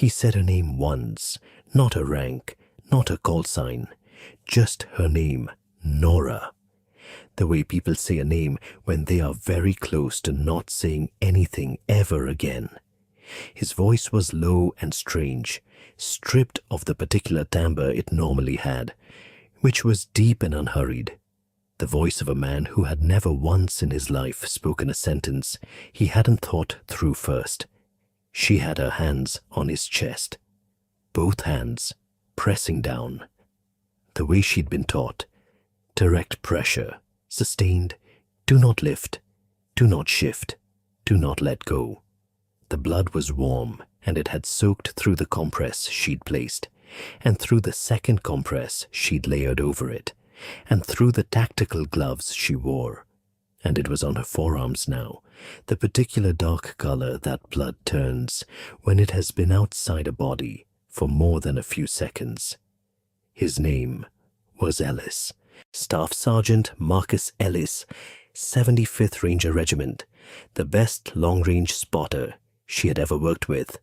He said her name once, not her rank, not her call sign, just her name, Nora. The way people say a name when they are very close to not saying anything ever again. His voice was low and strange, stripped of the particular timbre it normally had, which was deep and unhurried. The voice of a man who had never once in his life spoken a sentence he hadn't thought through first. She had her hands on his chest, both hands pressing down. The way she'd been taught, direct pressure, sustained, do not lift, do not shift, do not let go. The blood was warm, and it had soaked through the compress she'd placed, and through the second compress she'd layered over it, and through the tactical gloves she wore. And it was on her forearms now, the particular dark color that blood turns when it has been outside a body for more than a few seconds. His name was Ellis, Staff Sergeant Marcus Ellis, 75th Ranger Regiment, the best long-range spotter she had ever worked with,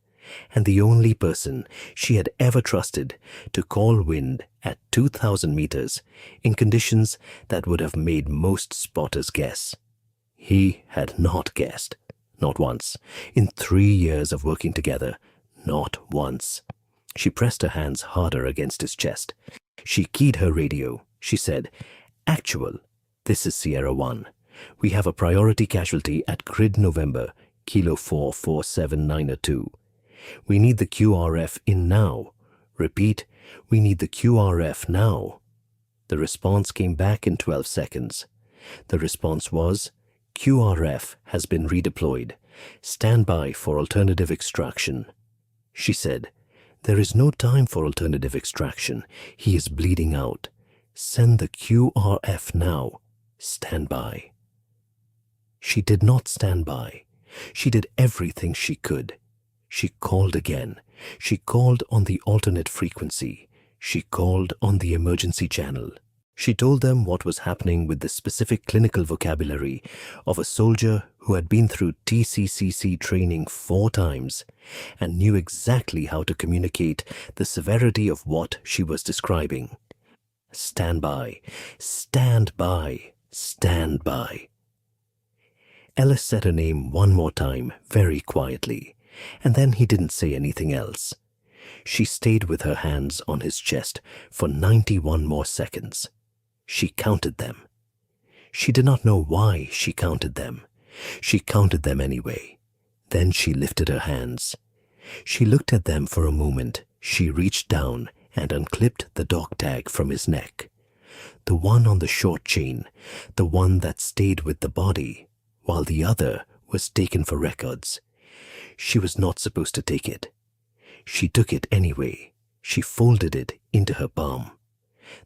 and the only person she had ever trusted to call wind at 2,000 meters in conditions that would have made most spotters guess. He had not guessed, not once, in 3 years of working together, not once. She pressed her hands harder against his chest. She keyed her radio. She said, "Actual, this is Sierra 1. We have a priority casualty at grid November, Kilo 447902. We need the QRF in now. Repeat, we need the QRF now." The response came back in 12 seconds. The response was, "QRF has been redeployed. Stand by for alternative extraction." She said, "There is no time for alternative extraction. He is bleeding out. Send the QRF now. Stand by." She did not stand by. She did everything she could. She called again. She called on the alternate frequency. She called on the emergency channel. She told them what was happening with the specific clinical vocabulary of a soldier who had been through TCCC training 4 times and knew exactly how to communicate the severity of what she was describing. Stand by, stand by, stand by. Ellis said her name one more time, very quietly, and then he didn't say anything else. She stayed with her hands on his chest for 91 more seconds. She counted them. She did not know why she counted them. She counted them anyway. Then she lifted her hands. She looked at them for a moment. She reached down and unclipped the dog tag from his neck. The one on the short chain, the one that stayed with the body, while the other was taken for records. She was not supposed to take it. She took it anyway. She folded it into her palm.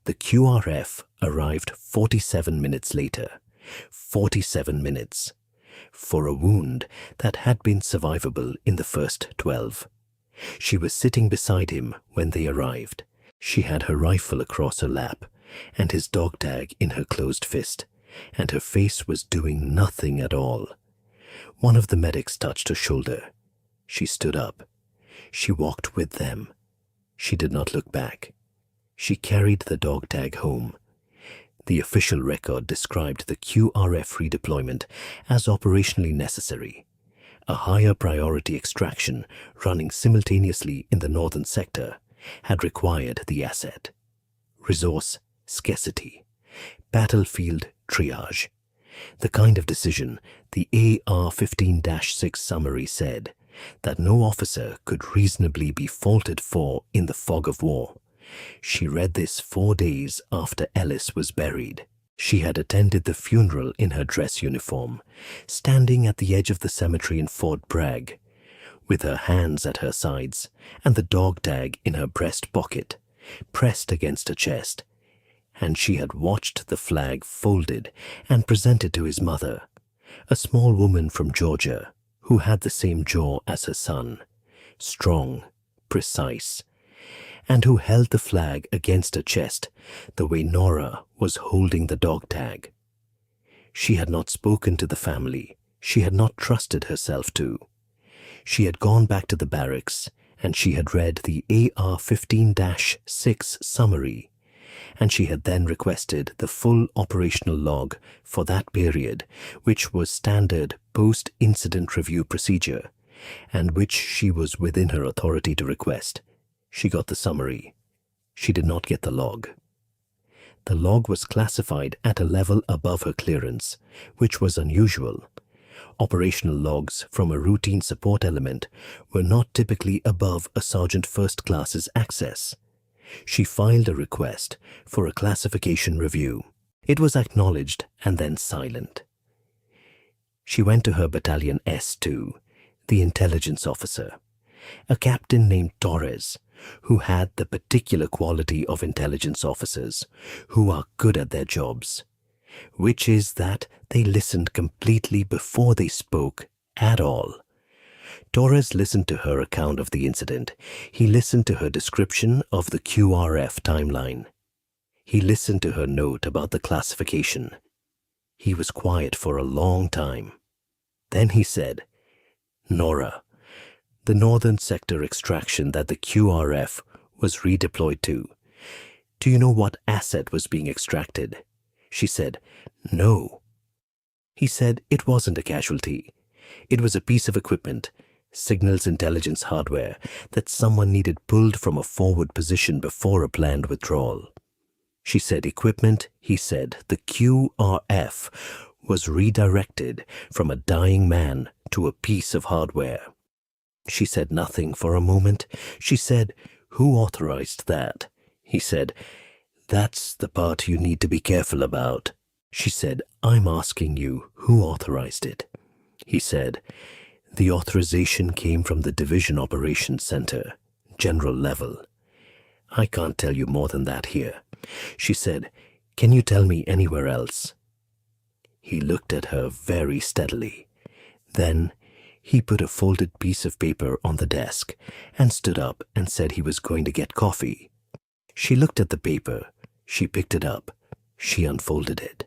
The QRF arrived 47 minutes later. 47 minutes. For a wound that had been survivable in the first 12. She was sitting beside him when they arrived. She had her rifle across her lap and his dog tag in her closed fist, and her face was doing nothing at all. One of the medics touched her shoulder. She stood up. She walked with them. She did not look back. She carried the dog tag home. The official record described the QRF redeployment as operationally necessary. A higher priority extraction running simultaneously in the northern sector had required the asset. Resource scarcity. Battlefield triage. The kind of decision the AR-15-6 summary said that no officer could reasonably be faulted for in the fog of war. She read this 4 days after Ellis was buried. She had attended the funeral in her dress uniform, standing at the edge of the cemetery in Fort Bragg, with her hands at her sides and the dog tag in her breast pocket, pressed against her chest. And she had watched the flag folded and presented to his mother, a small woman from Georgia who had the same jaw as her son, strong, precise, and who held the flag against her chest the way Nora was holding the dog tag. She had not spoken to the family. She had not trusted herself to. She had gone back to the barracks and she had read the AR-15-6 summary, and she had then requested the full operational log for that period, which was standard post-incident review procedure, and which she was within her authority to request. She got the summary. She did not get the log. The log was classified at a level above her clearance, which was unusual. Operational logs from a routine support element were not typically above a Sergeant First Class's access. She filed a request for a classification review. It was acknowledged and then silent. She went to her Battalion S2, the intelligence officer, a captain named Torres, who had the particular quality of intelligence officers who are good at their jobs, which is that they listened completely before they spoke at all. Torres listened to her account of the incident. He listened to her description of the QRF timeline. He listened to her note about the classification. He was quiet for a long time. Then he said, "Nora, the northern sector extraction that the QRF was redeployed to, do you know what asset was being extracted?" She said, "No." He said it wasn't a casualty. It was a piece of equipment, signals intelligence hardware, that someone needed pulled from a forward position before a planned withdrawal. She said equipment, he said the QRF was redirected from a dying man to a piece of hardware. She said nothing for a moment. She said, "Who authorized that?" He said, "That's the part you need to be careful about." She said, "I'm asking you who authorized it." He said, "The authorization came from the Division Operations Center, general level. I can't tell you more than that here." She said, "Can you tell me anywhere else?" He looked at her very steadily. Then he put a folded piece of paper on the desk and stood up and said he was going to get coffee. She looked at the paper. She picked it up. She unfolded it.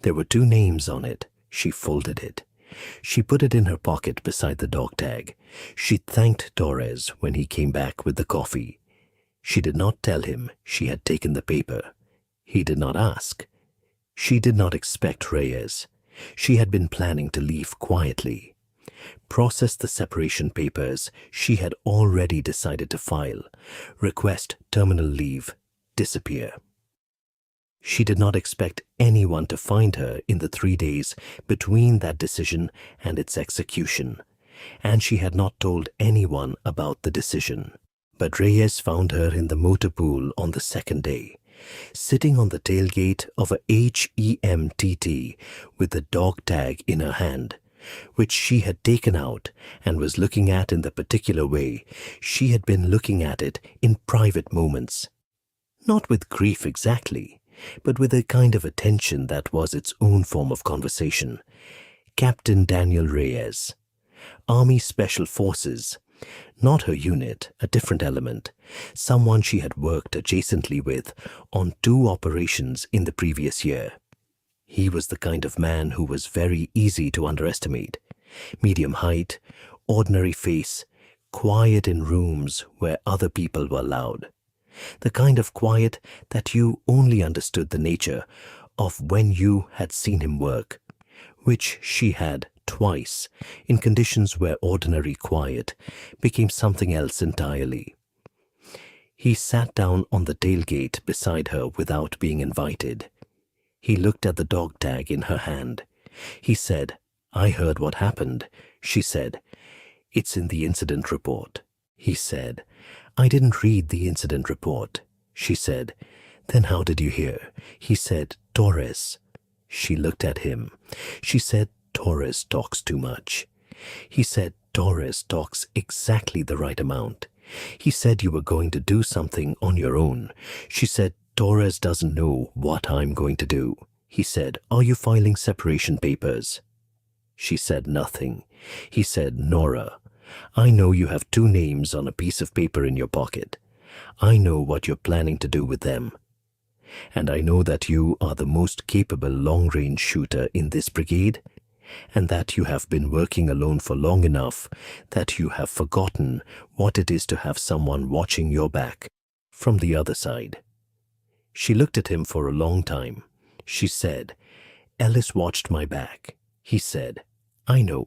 There were 2 names on it. She folded it. She put it in her pocket beside the dog tag. She thanked Torres when he came back with the coffee. She did not tell him she had taken the paper. He did not ask. She did not expect Reyes. She had been planning to leave quietly. Process the separation papers she had already decided to file, request terminal leave, disappear. She did not expect anyone to find her in the 3 days between that decision and its execution, and she had not told anyone about the decision. But Reyes found her in the motor pool on the 2nd day, sitting on the tailgate of a HEMTT with the dog tag in her hand, which she had taken out and was looking at in the particular way she had been looking at it in private moments. Not with grief exactly, but with a kind of attention that was its own form of conversation. Captain Daniel Reyes, Army Special Forces, not her unit, a different element, someone she had worked adjacently with on 2 operations in the previous year. He was the kind of man who was very easy to underestimate. Medium height, ordinary face, quiet in rooms where other people were loud. The kind of quiet that you only understood the nature of when you had seen him work, which she had twice in conditions where ordinary quiet became something else entirely. He sat down on the tailgate beside her without being invited. He looked at the dog tag in her hand. He said, "I heard what happened." She said, "It's in the incident report." He said, "I didn't read the incident report." She said, "Then how did you hear?" He said, "Torres." She looked at him. She said, "Torres talks too much." He said, "Torres talks exactly the right amount." He said, "You were going to do something on your own." She said, "Torres doesn't know what I'm going to do." He said, "Are you filing separation papers?" She said nothing. He said, "Nora, I know you have 2 names on a piece of paper in your pocket. I know what you're planning to do with them. And I know that you are the most capable long-range shooter in this brigade, and that you have been working alone for long enough that you have forgotten what it is to have someone watching your back from the other side. She looked at him for a long time. She said, "Ellis watched my back." He said, "I know."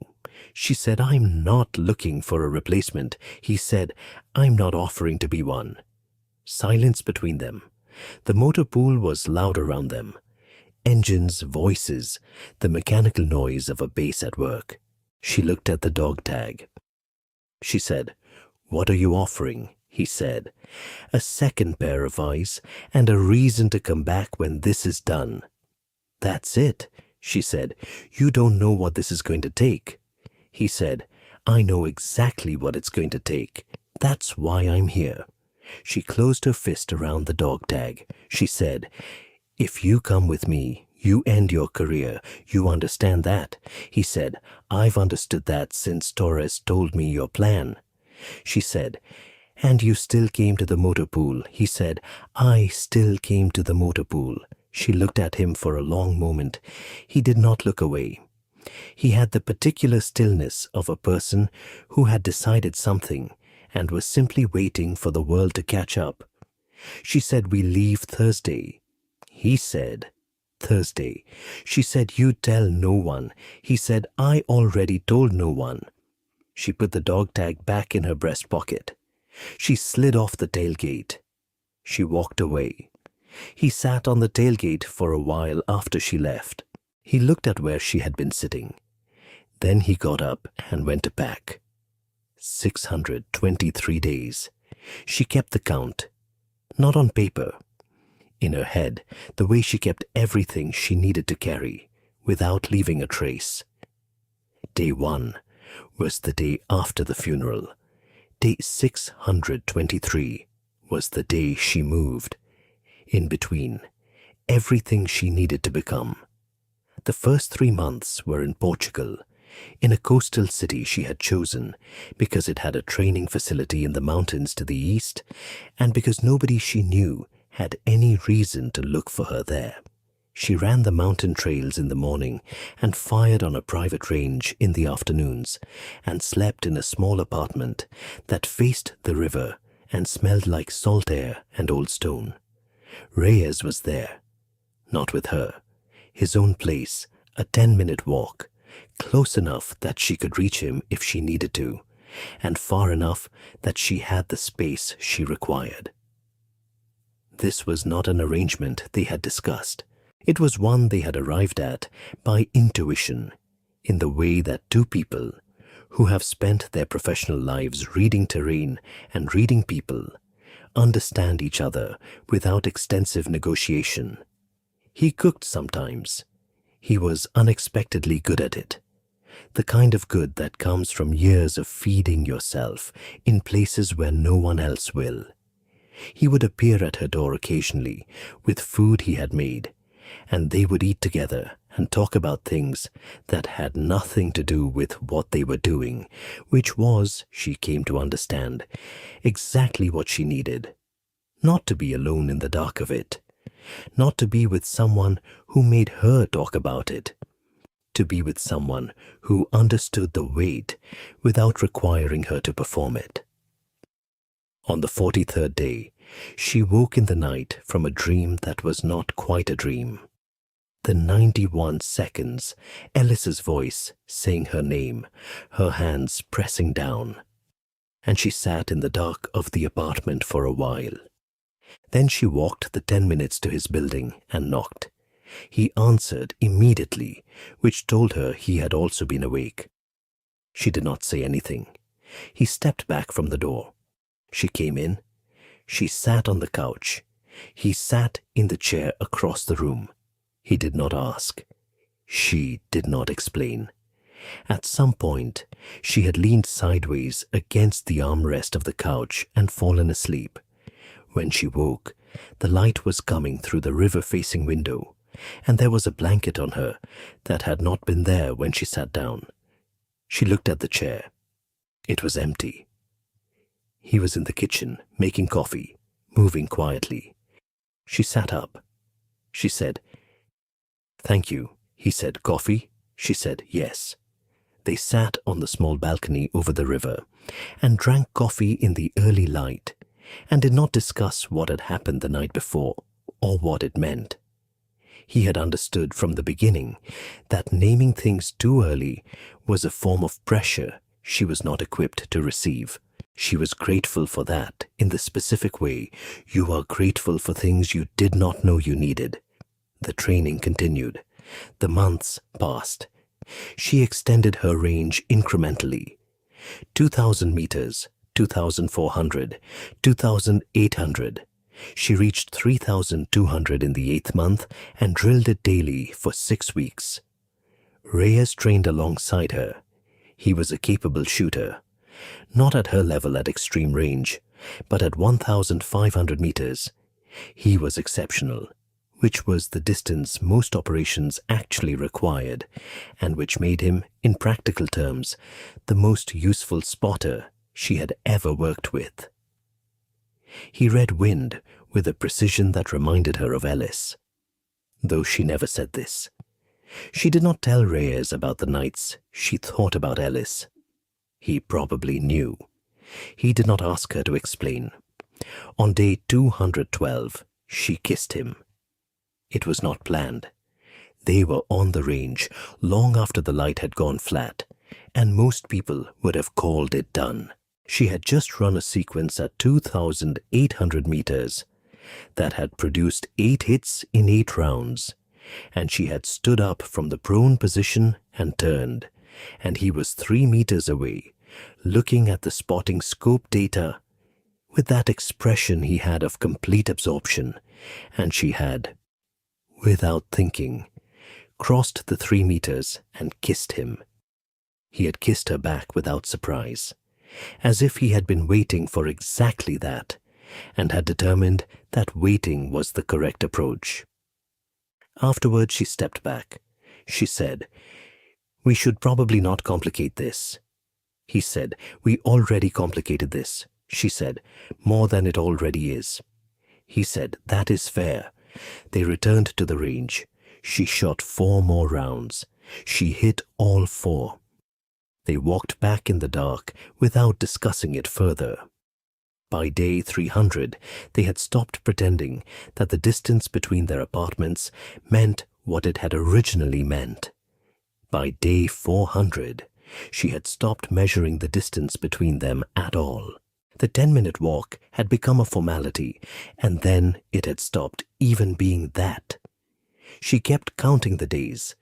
She said, "I'm not looking for a replacement." He said, "I'm not offering to be one." Silence between them. The motor pool was loud around them. Engines, voices, the mechanical noise of a base at work. She looked at the dog tag. She said, "What are you offering?" He said, "A second pair of eyes and a reason to come back when this is done." "That's it," she said. "You don't know what this is going to take." He said, "I know exactly what it's going to take. That's why I'm here." She closed her fist around the dog tag. She said, "If you come with me, you end your career. You understand that?" He said, "I've understood that since Torres told me your plan." She said, "And you still came to the motor pool." He said, "I still came to the motor pool." She looked at him for a long moment. He did not look away. He had the particular stillness of a person who had decided something and was simply waiting for the world to catch up. She said, "We leave Thursday." He said, "Thursday." She said, "You tell no one." He said, "I already told no one." She put the dog tag back in her breast pocket. She slid off the tailgate. She walked away. He sat on the tailgate for a while after she left. He looked at where she had been sitting. Then he got up and went to pack. 623 days. She kept the count. Not on paper. In her head, the way she kept everything she needed to carry, without leaving a trace. Day 1 was the day after the funeral. Day 623 was the day she moved. In between, everything she needed to become. The first 3 months were in Portugal, in a coastal city she had chosen because it had a training facility in the mountains to the east and because nobody she knew had any reason to look for her there. She ran the mountain trails in the morning and fired on a private range in the afternoons and slept in a small apartment that faced the river and smelled like salt air and old stone. Reyes was there, not with her. His own place, a 10-minute walk, close enough that she could reach him if she needed to, and far enough that she had the space she required. This was not an arrangement they had discussed. It was one they had arrived at by intuition, in the way that two people, who have spent their professional lives reading terrain and reading people, understand each other without extensive negotiation. He cooked sometimes. He was unexpectedly good at it. The kind of good that comes from years of feeding yourself in places where no one else will. He would appear at her door occasionally with food he had made, and they would eat together and talk about things that had nothing to do with what they were doing, which was, she came to understand, exactly what she needed. Not to be alone in the dark of it. Not to be with someone who made her talk about it. To be with someone who understood the weight without requiring her to perform it. On the 43rd day, she woke in the night from a dream that was not quite a dream. The 91 seconds, Ellis's voice saying her name, her hands pressing down. And she sat in the dark of the apartment for a while. Then she walked the 10 minutes to his building and knocked. He answered immediately, which told her he had also been awake. She did not say anything. He stepped back from the door. She came in. She sat on the couch. He sat in the chair across the room. He did not ask. She did not explain. At some point, she had leaned sideways against the armrest of the couch and fallen asleep. When she woke, the light was coming through the river-facing window, and there was a blanket on her that had not been there when she sat down. She looked at the chair. It was empty. He was in the kitchen, making coffee, moving quietly. She sat up. She said, "Thank you." He said, "Coffee?" She said yes. They sat on the small balcony over the river and drank coffee in the early light and did not discuss what had happened the night before or what it meant. He had understood from the beginning that naming things too early was a form of pressure she was not equipped to receive. She was grateful for that in the specific way you are grateful for things you did not know you needed. The training continued. The months passed. She extended her range incrementally. 2,000 meters, 2,400, 2,800. She reached 3,200 in the 8th month and drilled it daily for 6 weeks. Reyes trained alongside her. He was a capable shooter. Not at her level at extreme range, but at 1,500 meters. He was exceptional, which was the distance most operations actually required, and which made him, in practical terms, the most useful spotter she had ever worked with. He read wind with a precision that reminded her of Ellis, though she never said this. She did not tell Reyes about the nights she thought about Ellis. He probably knew. He did not ask her to explain. On day 212, she kissed him. It was not planned. They were on the range long after the light had gone flat, and most people would have called it done. She had just run a sequence at 2,800 meters that had produced 8 hits in 8 rounds, and she had stood up from the prone position and turned, and he was 3 meters away, looking at the spotting scope data with that expression he had of complete absorption, and she had, without thinking, crossed the 3 meters and kissed him. He had kissed her back without surprise, as if he had been waiting for exactly that, and had determined that waiting was the correct approach. Afterward, she stepped back. She said, "We should probably not complicate this." He said, "We already complicated this." She said, "More than it already is." He said, "That is fair." They returned to the range. She shot 4 more rounds. She hit all 4. They walked back in the dark without discussing it further. By day 300, they had stopped pretending that the distance between their apartments meant what it had originally meant. By day 400, she had stopped measuring the distance between them at all. The 10-minute walk had become a formality, and then it had stopped even being that. She kept counting the days,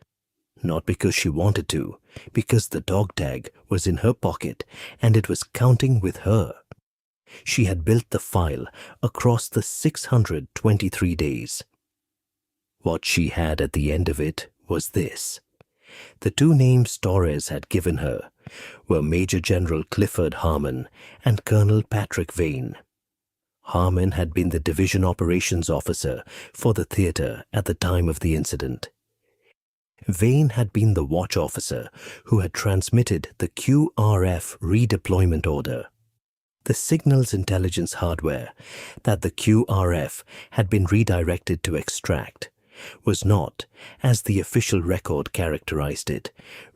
not because she wanted to, because the dog tag was in her pocket and it was counting with her. She had built the file across the 623 days. What she had at the end of it was this. The 2 names Torres had given her were Major General Clifford Harmon and Colonel Patrick Vane. Harmon had been the division operations officer for the theater at the time of the incident. Vane had been the watch officer who had transmitted the QRF redeployment order. The signals intelligence hardware that the QRF had been redirected to extract was not, as the official record characterized it,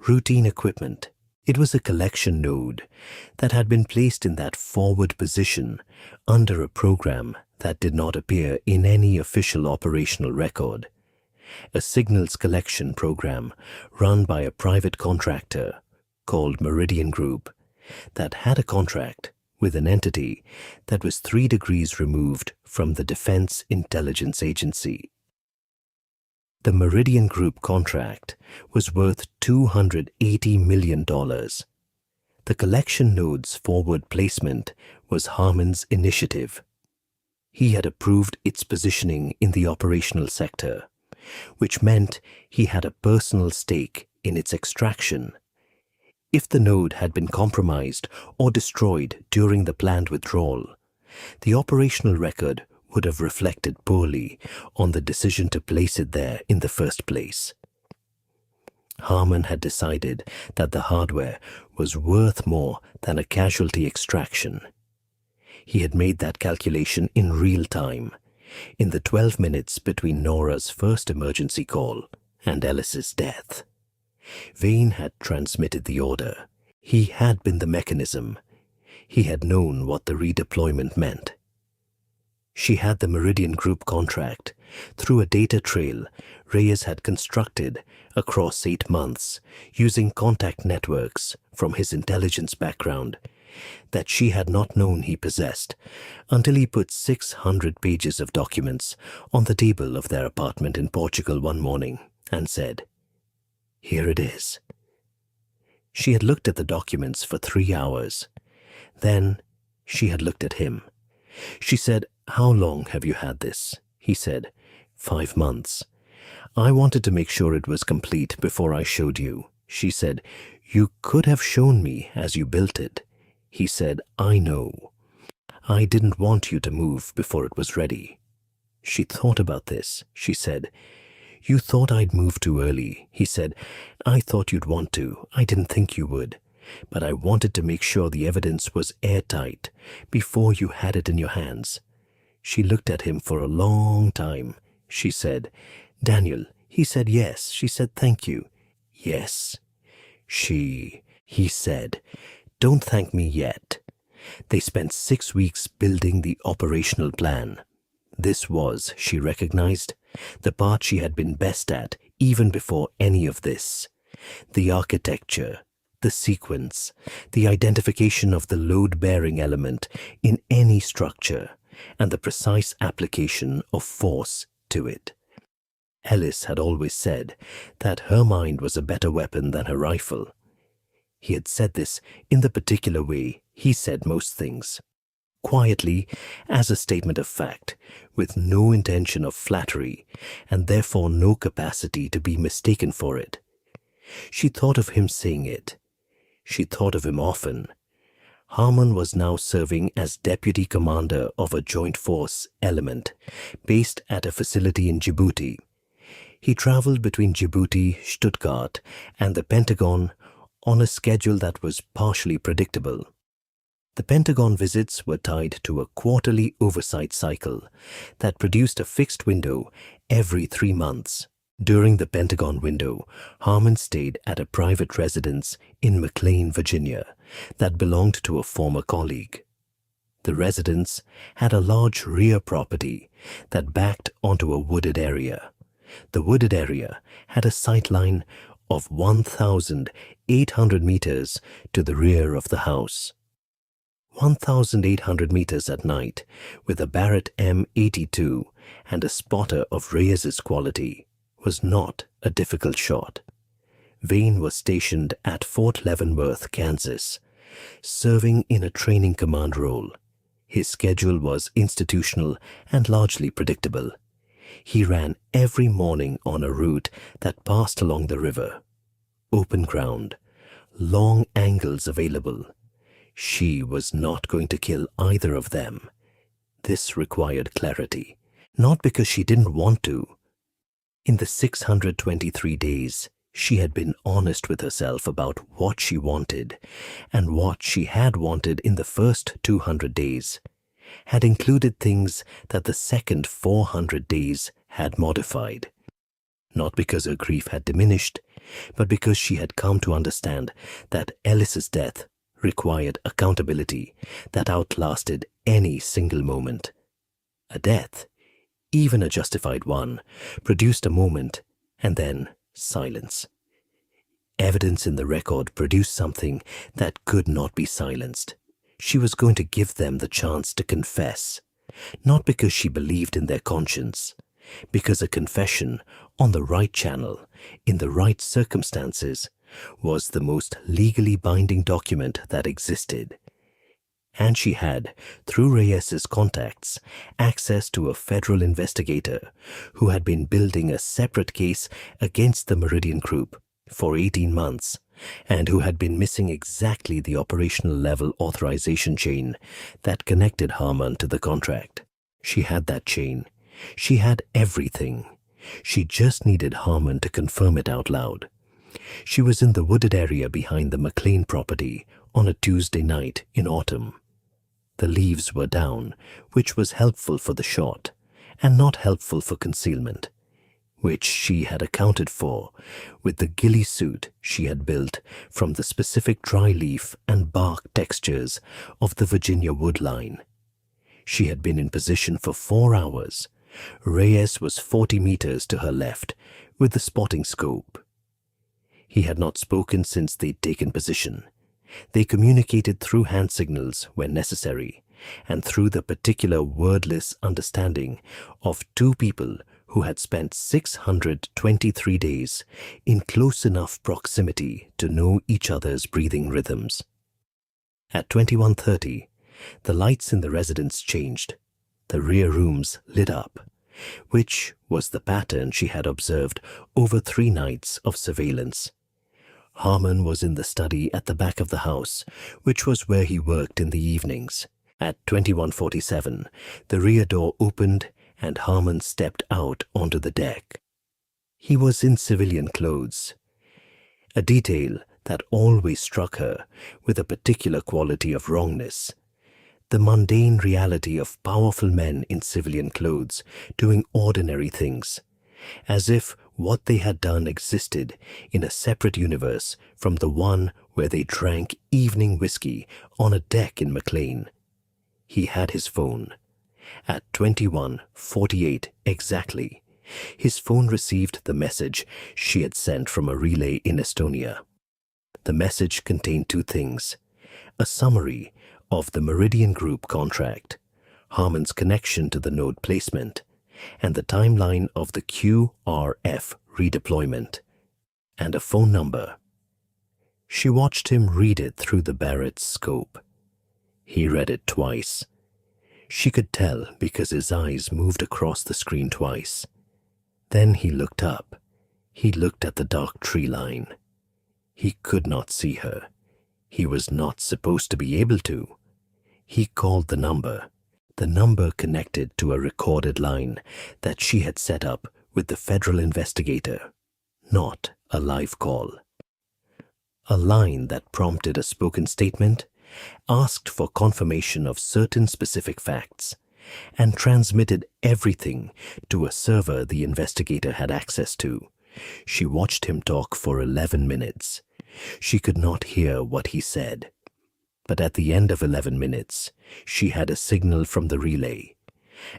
routine equipment. It was a collection node that had been placed in that forward position under a program that did not appear in any official operational record. A signals collection program run by a private contractor called Meridian Group that had a contract with an entity that was 3 degrees removed from the Defense Intelligence Agency. The Meridian Group contract was worth $280 million. The collection node's forward placement was Harmon's initiative. He had approved its positioning in the operational sector, which meant he had a personal stake in its extraction. If the node had been compromised or destroyed during the planned withdrawal, the operational record would have reflected poorly on the decision to place it there in the first place. Harmon had decided that the hardware was worth more than a casualty extraction. He had made that calculation in real time, in the 12 minutes between Nora's first emergency call and Ellis's death. Vane had transmitted the order. He had been the mechanism. He had known what the redeployment meant. She had the Meridian Group contract through a data trail Reyes had constructed across 8 months using contact networks from his intelligence background that she had not known he possessed until he put 600 pages of documents on the table of their apartment in Portugal one morning and said, "Here it is." She had looked at the documents for 3 hours. Then she had looked at him. She said, "How long have you had this?" He said, 5 months. "I wanted to make sure it was complete before I showed you." She said, "You could have shown me as you built it." He said, "I know. I didn't want you to move before it was ready." She thought about this. She said, "You thought I'd move too early." He said, "I thought you'd want to. I didn't think you would. But I wanted to make sure the evidence was airtight before you had it in your hands." She looked at him for a long time. She said, "Daniel." He said, "Yes." She said, "Thank you." "Yes." He said, "Don't thank me yet." They spent 6 weeks building the operational plan. This was, she recognized, the part she had been best at even before any of this. The architecture, the sequence, the identification of the load-bearing element in any structure, and the precise application of force to it. Ellis had always said that her mind was a better weapon than her rifle. He had said this in the particular way he said most things, quietly as a statement of fact, with no intention of flattery, and therefore no capacity to be mistaken for it. She thought of him saying it. She thought of him often. Harmon was now serving as deputy commander of a joint force element based at a facility in Djibouti. He traveled between Djibouti, Stuttgart, and the Pentagon on a schedule that was partially predictable. The Pentagon visits were tied to a quarterly oversight cycle that produced a fixed window every 3 months. During the Pentagon window, Harmon stayed at a private residence in McLean, Virginia, that belonged to a former colleague. The residence had a large rear property that backed onto a wooded area. The wooded area had a sight line of 1,800 meters to the rear of the house. 1,800 meters at night, with a Barrett M82 and a spotter of Reyes's quality, was not a difficult shot. Vane was stationed at Fort Leavenworth, Kansas, serving in a training command role. His schedule was institutional and largely predictable. He ran every morning on a route that passed along the river. Open ground, long angles available. She was not going to kill either of them. This required clarity, not because she didn't want to. In the 623 days, she had been honest with herself about what she wanted, and what she had wanted in the first 200 days had included things that the second 400 days had modified. Not because her grief had diminished, but because she had come to understand that Ellis's death required accountability that outlasted any single moment. A death, even a justified one, produced a moment and then silence. Evidence in the record produced something that could not be silenced. She was going to give them the chance to confess, not because she believed in their conscience, because a confession on the right channel, in the right circumstances, was the most legally binding document that existed. And she had, through Reyes's contacts, access to a federal investigator who had been building a separate case against the Meridian Group for 18 months and who had been missing exactly the operational level authorization chain that connected Harmon to the contract. She had that chain. She had everything. She just needed Harmon to confirm it out loud. She was in the wooded area behind the McLean property on a Tuesday night in autumn. The leaves were down, which was helpful for the shot, and not helpful for concealment. which she had accounted for with the ghillie suit she had built from the specific dry leaf and bark textures of the Virginia wood line. She had been in position for 4 hours. Reyes was 40 meters to her left with the spotting scope. He had not spoken since they'd taken position. They communicated through hand signals when necessary, and through the particular wordless understanding of two people who had spent 623 days in close enough proximity to know each other's breathing rhythms. At 21:30, the lights in the residence changed. The rear rooms lit up, which was the pattern she had observed over 3 nights of surveillance. Harmon was in the study at the back of the house, which was where he worked in the evenings. At 21:47, the rear door opened and Harmon stepped out onto the deck. He was in civilian clothes, a detail that always struck her with a particular quality of wrongness. The mundane reality of powerful men in civilian clothes doing ordinary things, as if what they had done existed in a separate universe from the one where they drank evening whiskey on a deck in McLean. He had his phone. At 21:48 exactly, his phone received the message she had sent from a relay in Estonia. The message contained 2 things: a summary of the Meridian Group contract, Harmon's connection to the node placement, and the timeline of the QRF redeployment, and a phone number. She watched him read it through the Barrett's scope. He read it twice. She could tell because his eyes moved across the screen twice. Then he looked up. He looked at the dark tree line. He could not see her. He was not supposed to be able to. He called the number connected to a recorded line that she had set up with the federal investigator, not a live call. A line that prompted a spoken statement, asked for confirmation of certain specific facts, and transmitted everything to a server the investigator had access to. She watched him talk for 11 minutes. She could not hear what he said. But at the end of 11 minutes, she had a signal from the relay,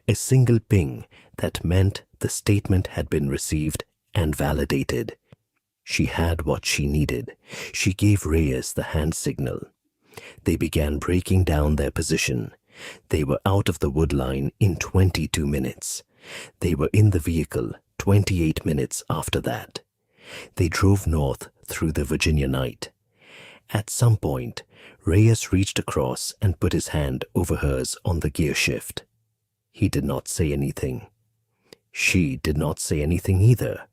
a single ping that meant the statement had been received and validated. She had what she needed. She gave Reyes the hand signal. They began breaking down their position. They were out of the wood line in 22 minutes. They were in the vehicle 28 minutes after that. They drove north through the Virginia night. At some point, Reyes reached across and put his hand over hers on the gear shift. He did not say anything. She did not say anything either.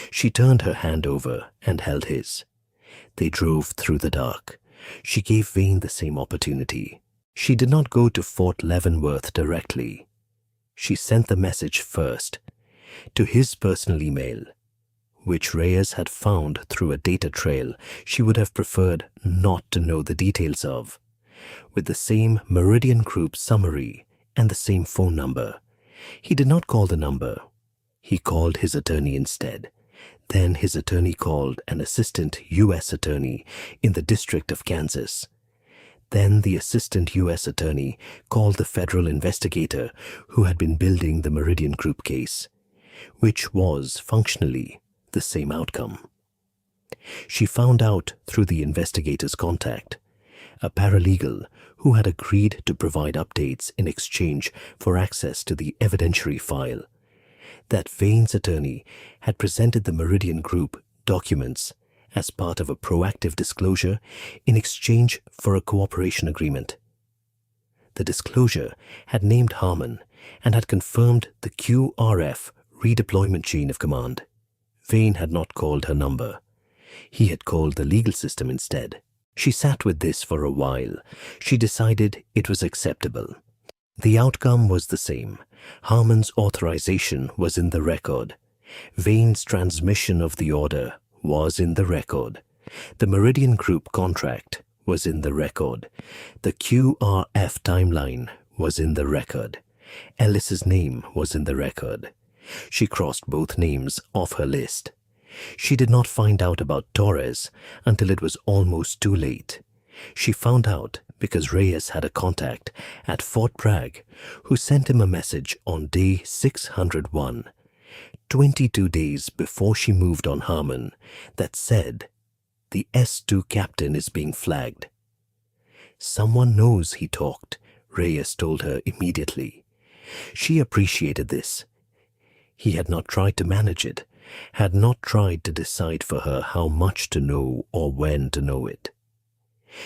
She turned her hand over and held his. They drove through the dark. She gave Vane the same opportunity. She did not go to Fort Leavenworth directly. She sent the message first to his personal email, which Reyes had found through a data trail she would have preferred not to know the details of, with the same Meridian Group summary and the same phone number. He did not call the number. He called his attorney instead. Then his attorney called an assistant U.S. attorney in the District of Kansas. Then the assistant U.S. attorney called the federal investigator who had been building the Meridian Group case, which was functionally the same outcome. She found out through the investigator's contact, a paralegal who had agreed to provide updates in exchange for access to the evidentiary file, that Vane's attorney had presented the Meridian Group documents as part of a proactive disclosure in exchange for a cooperation agreement. The disclosure had named Harmon and had confirmed the QRF redeployment chain of command. Vane had not called her number. He had called the legal system instead. She sat with this for a while. She decided it was acceptable. The outcome was the same. Harmon's authorization was in the record. Vane's transmission of the order was in the record. The Meridian Group contract was in the record. The QRF timeline was in the record. Ellis's name was in the record. She crossed both names off her list. She did not find out about Torres until it was almost too late. She found out because Reyes had a contact at Fort Bragg who sent him a message on day 601, 22 days before she moved on Harmon, that said, "The S2 captain is being flagged." "Someone knows," he talked, Reyes told her immediately. She appreciated this. He had not tried to manage it, had not tried to decide for her how much to know or when to know it.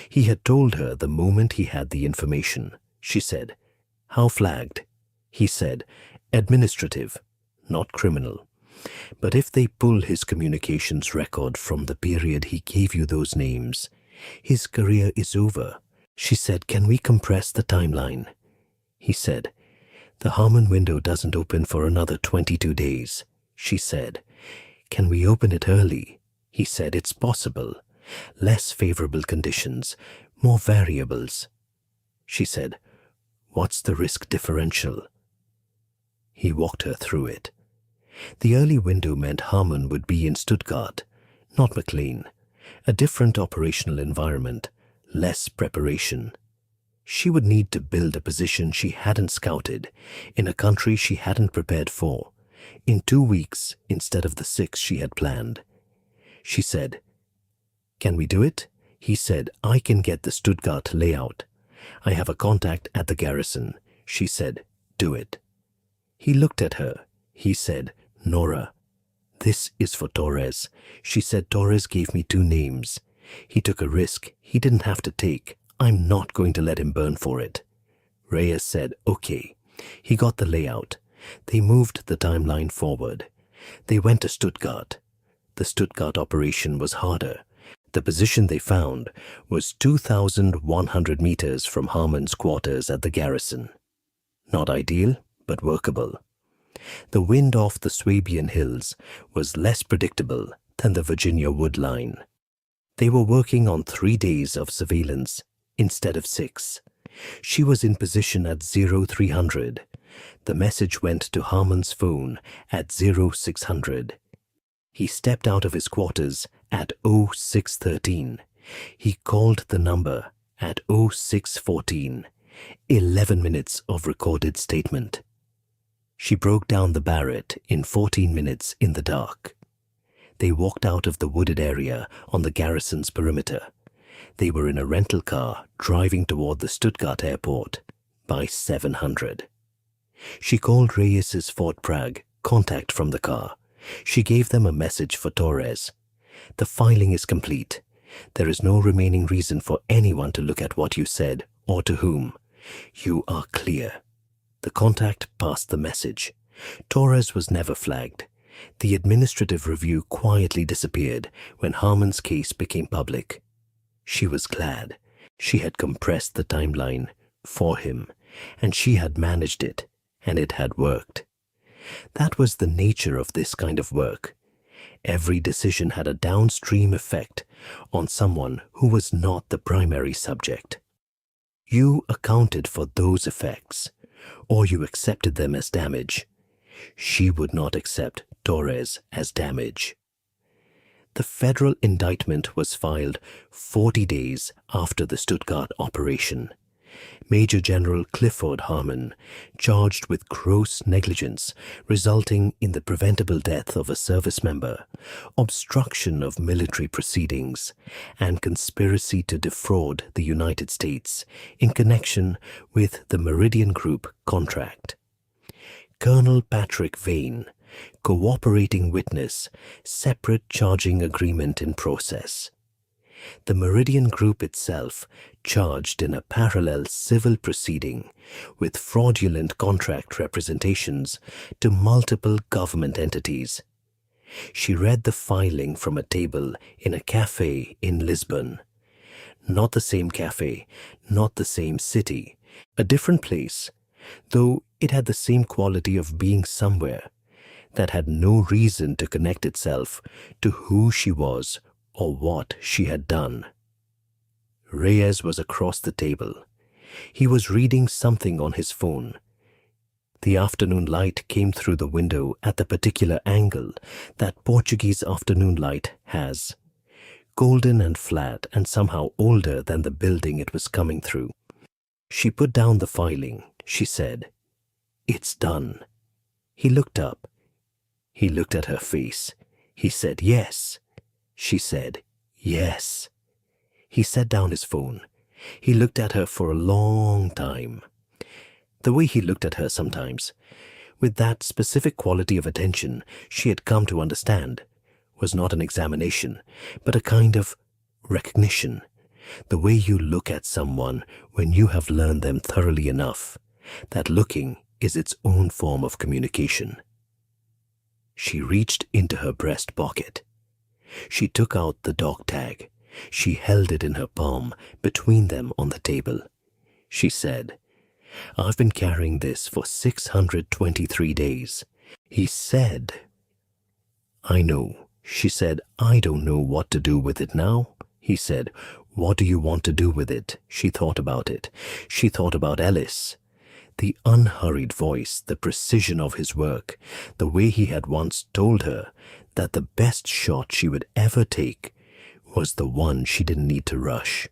He had told her the moment he had the information. She said, "How flagged?" He said, "Administrative, not criminal. But if they pull his communications record from the period he gave you those names, his career is over." She said, "Can we compress the timeline?" He said, "The Harmon window doesn't open for another 22 days. She said, "Can we open it early?" He said, "It's possible. Less favorable conditions, more variables." She said, "What's the risk differential?" He walked her through it. The early window meant Harmon would be in Stuttgart, not McLean, a different operational environment, less preparation. She would need to build a position she hadn't scouted, in a country she hadn't prepared for, in 2 weeks instead of the 6 she had planned. She said, "Can we do it?" He said, "I can get the Stuttgart layout. I have a contact at the garrison." She said, "Do it." He looked at her. He said, "Nora, this is for Torres." She said, "Torres gave me 2 names. He took a risk he didn't have to take. I'm not going to let him burn for it." Reyes said, "Okay." He got the layout. They moved the timeline forward. They went to Stuttgart. The Stuttgart operation was harder. The position they found was 2,100 meters from Harmon's quarters at the garrison. Not ideal, but workable. The wind off the Swabian hills was less predictable than the Virginia wood line. They were working on 3 days of surveillance instead of 6. She was in position at 0300. The message went to Harmon's phone at 0600. He stepped out of his quarters at 0613. He called the number at 0614. 11 minutes of recorded statement. She broke down the Barrett in 14 minutes in the dark. They walked out of the wooded area on the garrison's perimeter. They were in a rental car driving toward the Stuttgart airport by 700. She called Reyes's Fort Bragg contact from the car. She gave them a message for Torres. "The filing is complete. There is no remaining reason for anyone to look at what you said or to whom. You are clear." The contact passed the message. Torres was never flagged. The administrative review quietly disappeared when Harmon's case became public. She was glad. She had compressed the timeline for him, and she had managed it, and it had worked. That was the nature of this kind of work. Every decision had a downstream effect on someone who was not the primary subject. You accounted for those effects, or you accepted them as damage. She would not accept Torres as damage. The federal indictment was filed 40 days after the Stuttgart operation. Major General Clifford Harmon, charged with gross negligence resulting in the preventable death of a service member, obstruction of military proceedings, and conspiracy to defraud the United States in connection with the Meridian Group contract. Colonel Patrick Vane, cooperating witness, separate charging agreement in process. The Meridian Group itself charged in a parallel civil proceeding with fraudulent contract representations to multiple government entities. She read the filing from a table in a cafe in Lisbon. Not the same cafe, not the same city, a different place, though it had the same quality of being somewhere that had no reason to connect itself to who she was or what she had done. Reyes was across the table. He was reading something on his phone. The afternoon light came through the window at the particular angle that Portuguese afternoon light has. Golden and flat and somehow older than the building it was coming through. She put down the filing. She said, "It's done." He looked up. He looked at her face. He said, "Yes." She said, "Yes." He set down his phone. He looked at her for a long time. The way he looked at her sometimes, with that specific quality of attention she had come to understand, was not an examination, but a kind of recognition. The way you look at someone when you have learned them thoroughly enough, that looking is its own form of communication. She reached into her breast pocket. She took out the dog tag. She held it in her palm, between them on the table. She said, "I've been carrying this for 623 days. He said, "I know." She said, "I don't know what to do with it now." He said, "What do you want to do with it?" She thought about it. She thought about Ellis. The unhurried voice, the precision of his work, the way he had once told her that the best shot she would ever take was the one she didn't need to rush.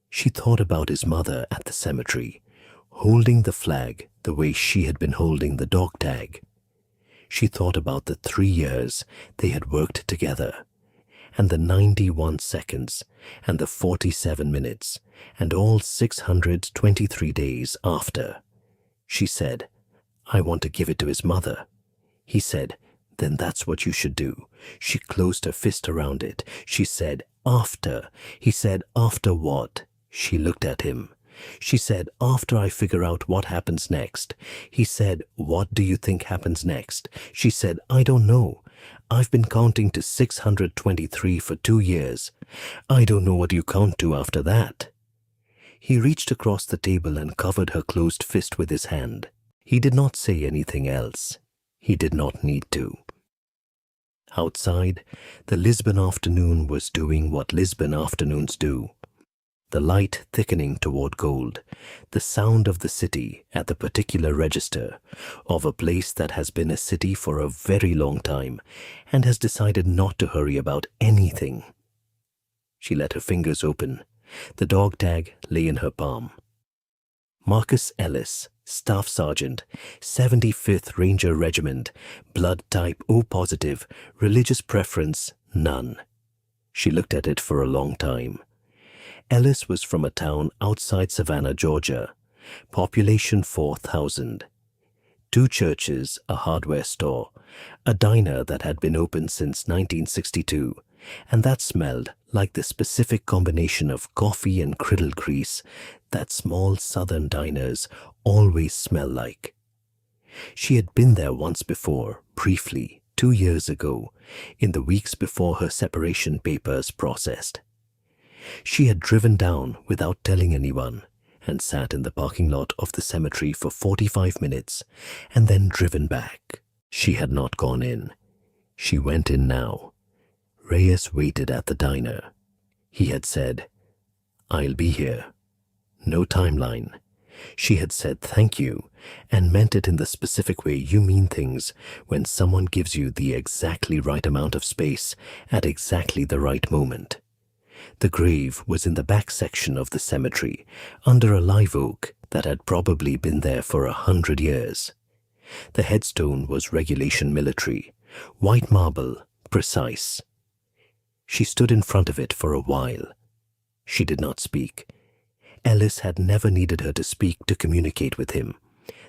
She thought about his mother at the cemetery, holding the flag the way she had been holding the dog tag. She thought about the 3 years they had worked together, and the 91 seconds, and the 47 minutes, and all 623 days after. She said, "I want to give it to his mother." He said, "Then that's what you should do." She closed her fist around it. She said, "After." He said, "After what?" She looked at him. She said, "After I figure out what happens next." He said, "What do you think happens next?" She said, "I don't know. I've been counting to 623 for 2 years. I don't know what you count to after that." He reached across the table and covered her closed fist with his hand. He did not say anything else. He did not need to. Outside, the Lisbon afternoon was doing what Lisbon afternoons do. The light thickening toward gold, the sound of the city at the particular register of a place that has been a city for a very long time and has decided not to hurry about anything. She let her fingers open. The dog tag lay in her palm. Marcus Ellis, Staff Sergeant, 75th Ranger Regiment, blood type O positive, religious preference none. She looked at it for a long time. Ellis was from a town outside Savannah, Georgia. Population 4,000. 2 churches, a hardware store, a diner that had been open since 1962, and that smelled like the specific combination of coffee and criddle grease that small southern diners always smell like. She had been there once before, briefly, 2 years ago, in the weeks before her separation papers processed. She had driven down without telling anyone and sat in the parking lot of the cemetery for 45 minutes and then driven back. She had not gone in. She went in now. Reyes waited at the diner. He had said, "I'll be here." No timeline. She had said thank you and meant it in the specific way you mean things when someone gives you the exactly right amount of space at exactly the right moment. The grave was in the back section of the cemetery, under a live oak that had probably been there for 100 years. The headstone was regulation military, white marble, precise. She stood in front of it for a while. She did not speak. Ellis had never needed her to speak to communicate with him.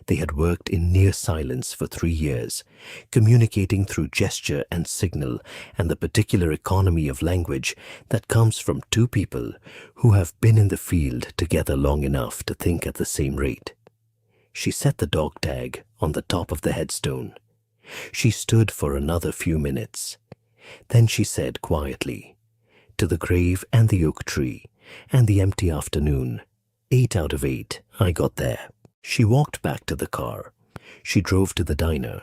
They had worked in near silence for 3 years, communicating through gesture and signal and the particular economy of language that comes from 2 people who have been in the field together long enough to think at the same rate. She set the dog tag on the top of the headstone. She stood for another few minutes. Then she said quietly, "To the grave and the oak tree and the empty afternoon, 8 out of 8, I got there." She walked back to the car. She drove to the diner.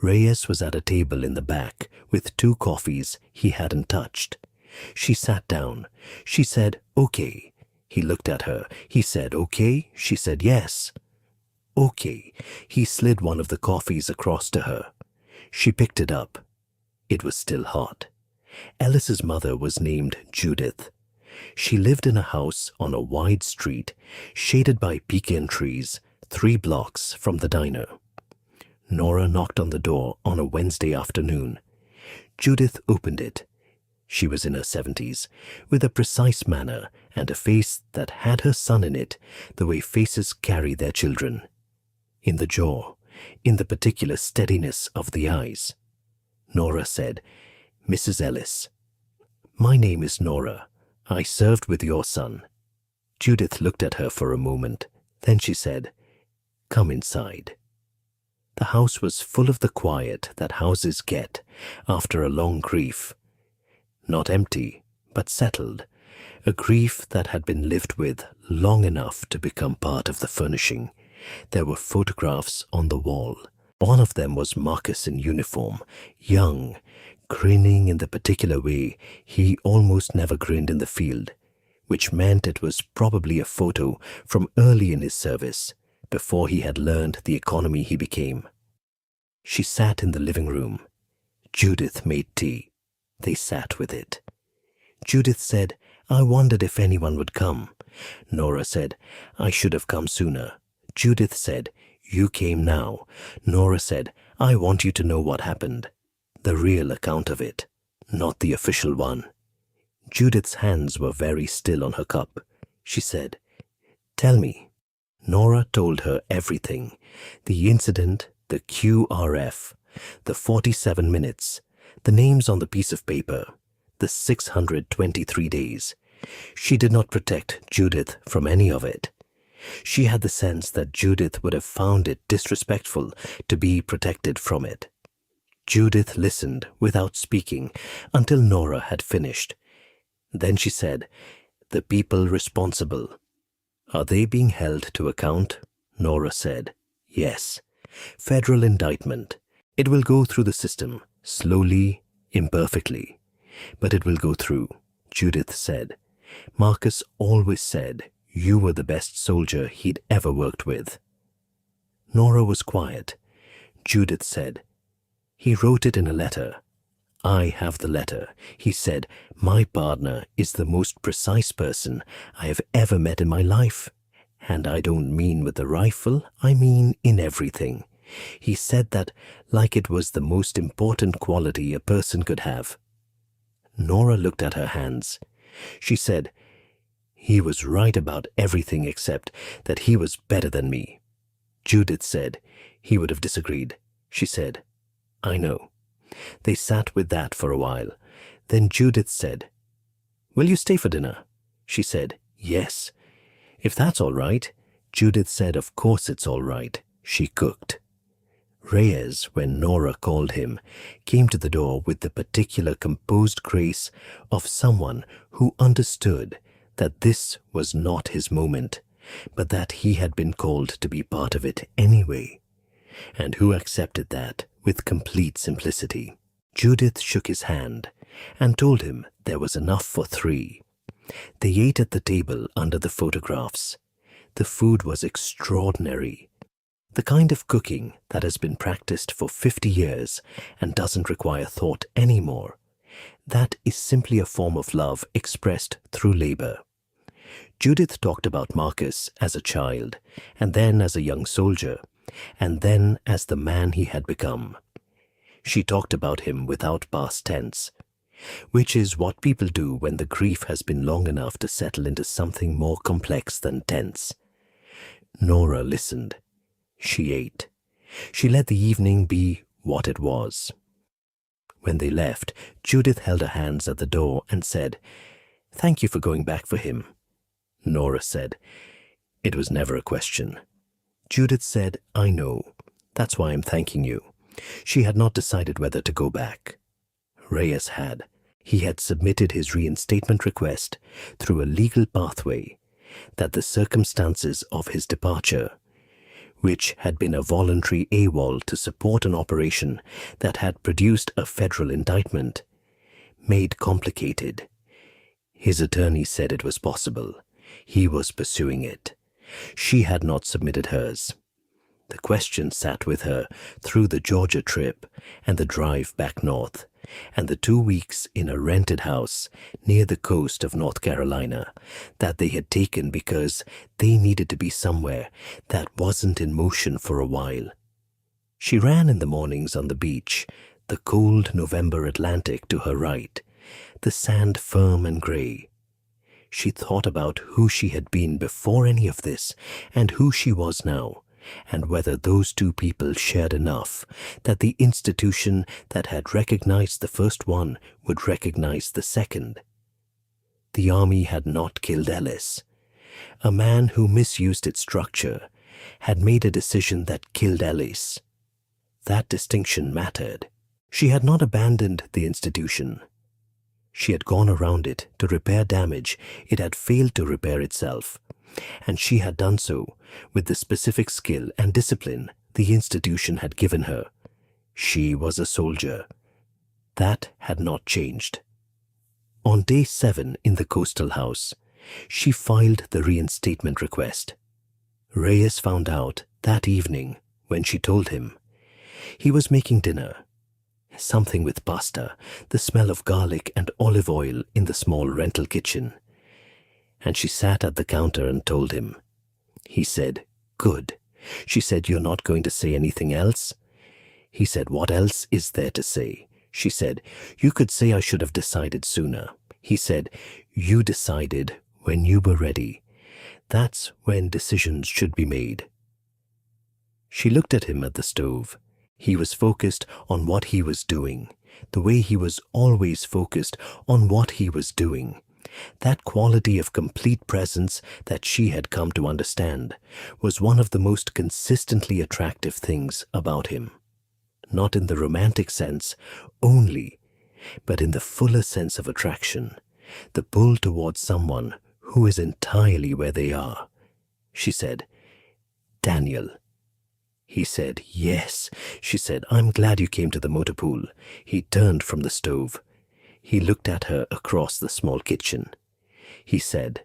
Reyes was at a table in the back with 2 coffees he hadn't touched. She sat down. She said, "Okay." He looked at her. He said, "Okay?" She said, "Yes." Okay. He slid one of the coffees across to her. She picked it up. It was still hot. Ellis's mother was named Judith. She lived in a house on a wide street, shaded by pecan trees, 3 blocks from the diner. Nora knocked on the door on a Wednesday afternoon. Judith opened it. She was in her 70s, with a precise manner and a face that had her son in it, the way faces carry their children. In the jaw, in the particular steadiness of the eyes. Nora said, "Mrs. Ellis, my name is Nora. I served with your son." Judith looked at her for a moment. Then she said, "Come inside." The house was full of the quiet that houses get after a long grief. Not empty, but settled. A grief that had been lived with long enough to become part of the furnishing. There were photographs on the wall. One of them was Marcus in uniform, young, grinning in the particular way he almost never grinned in the field, which meant it was probably a photo from early in his service, before he had learned the economy he became. She sat in the living room. Judith made tea. They sat with it. Judith said, "I wondered if anyone would come." Nora said, "I should have come sooner." Judith said, "You came now." Nora said, "I want you to know what happened. The real account of it, not the official one." Judith's hands were very still on her cup. She said, "Tell me." Nora told her everything. The incident, the QRF, the 47 minutes, the names on the piece of paper, the 623 days. She did not protect Judith from any of it. She had the sense that Judith would have found it disrespectful to be protected from it. Judith listened without speaking until Nora had finished. Then she said, "The people responsible, are they being held to account?" Nora said, "Yes. Federal indictment. It will go through the system, slowly, imperfectly. But it will go through," Judith said. "Marcus always said you were the best soldier he'd ever worked with." Nora was quiet. Judith said, "He wrote it in a letter. I have the letter. He said, 'My partner is the most precise person I have ever met in my life. And I don't mean with the rifle, I mean in everything.' He said that like it was the most important quality a person could have." Nora looked at her hands. She said, "He was right about everything except that he was better than me." Judith said, "He would have disagreed." She said, "I know." They sat with that for a while. Then Judith said, "Will you stay for dinner?" She said, "Yes." "If that's all right." Judith said, "Of course it's all right." She cooked. Reyes, when Nora called him, came to the door with the particular composed grace of someone who understood that this was not his moment, but that he had been called to be part of it anyway, and who accepted that with complete simplicity. Judith shook his hand and told him there was enough for 3. They ate at the table under the photographs. The food was extraordinary. The kind of cooking that has been practiced for 50 years and doesn't require thought anymore. That is simply a form of love expressed through labor. Judith talked about Marcus as a child, and then as a young soldier, and then as the man he had become. She talked about him without past tense, which is what people do when the grief has been long enough to settle into something more complex than tense. Nora listened. She ate. She let the evening be what it was. When they left, Judith held her hands at the door and said, "Thank you for going back for him." Nora said, "It was never a question." Judith said, "I know. That's why I'm thanking you." She had not decided whether to go back. Reyes had. He had submitted his reinstatement request through a legal pathway, that the circumstances of his departure, which had been a voluntary AWOL to support an operation that had produced a federal indictment, made complicated. His attorney said it was possible. He was pursuing it. She had not submitted hers. The question sat with her through the Georgia trip and the drive back north, and the 2 weeks in a rented house near the coast of North Carolina that they had taken because they needed to be somewhere that wasn't in motion for a while. She ran in the mornings on the beach, the cold November Atlantic to her right, the sand firm and gray. She thought about who she had been before any of this and who she was now, and whether those two people shared enough that the institution that had recognized the first one would recognize the second. The Army had not killed Ellis. A man who misused its structure had made a decision that killed Ellis. That distinction mattered. She had not abandoned the institution. She had gone around it to repair damage it had failed to repair itself, and she had done so with the specific skill and discipline the institution had given her. She was a soldier. That had not changed. On day 7 in the coastal house, she filed the reinstatement request. Reyes found out that evening when she told him. He was making dinner. Something with pasta, the smell of garlic and olive oil in the small rental kitchen. And she sat at the counter and told him. He said, "Good." She said, "You're not going to say anything else?" He said, "What else is there to say?" She said, "You could say I should have decided sooner." He said, "You decided when you were ready. That's when decisions should be made." She looked at him at the stove. He was focused on what he was doing, the way he was always focused on what he was doing. That quality of complete presence that she had come to understand was one of the most consistently attractive things about him. Not in the romantic sense only, but in the fuller sense of attraction, the pull towards someone who is entirely where they are. She said, "Daniel." He said, "Yes." She said, "I'm glad you came to the motor pool." He turned from the stove. He looked at her across the small kitchen. He said,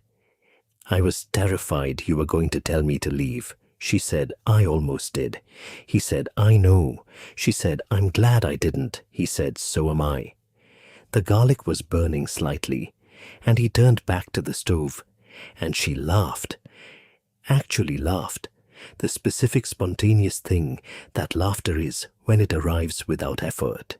"I was terrified you were going to tell me to leave." She said, "I almost did." He said, "I know." She said, "I'm glad I didn't." He said, "So am I." The garlic was burning slightly, and he turned back to the stove, and she laughed. Actually laughed. The specific spontaneous thing that laughter is when it arrives without effort.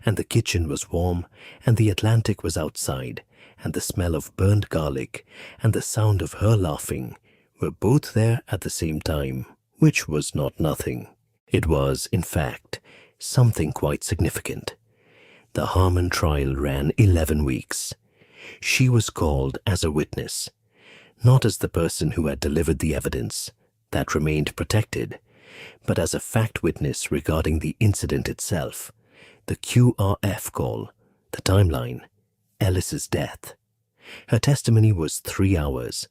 And the kitchen was warm, and the Atlantic was outside, and the smell of burned garlic and the sound of her laughing were both there at the same time, which was not nothing. It was, in fact, something quite significant. The Harmon trial ran 11 weeks. She was called as a witness, not as the person who had delivered the evidence. That remained protected, but as a fact witness regarding the incident itself, the QRF call, the timeline, Ellis's death. Her testimony was 3 hours.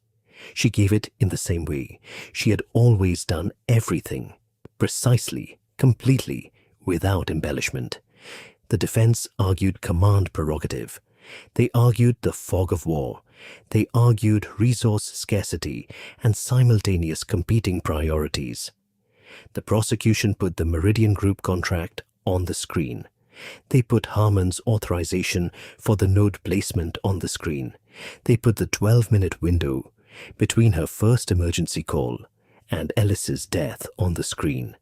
She gave it in the same way. She had always done everything, precisely, completely, without embellishment. The defense argued command prerogative. They argued the fog of war. They argued resource scarcity and simultaneous competing priorities. The prosecution put the Meridian Group contract on the screen. They put Harmon's authorization for the node placement on the screen. They put the 12-minute window between her first emergency call and Ellis's death on the screen.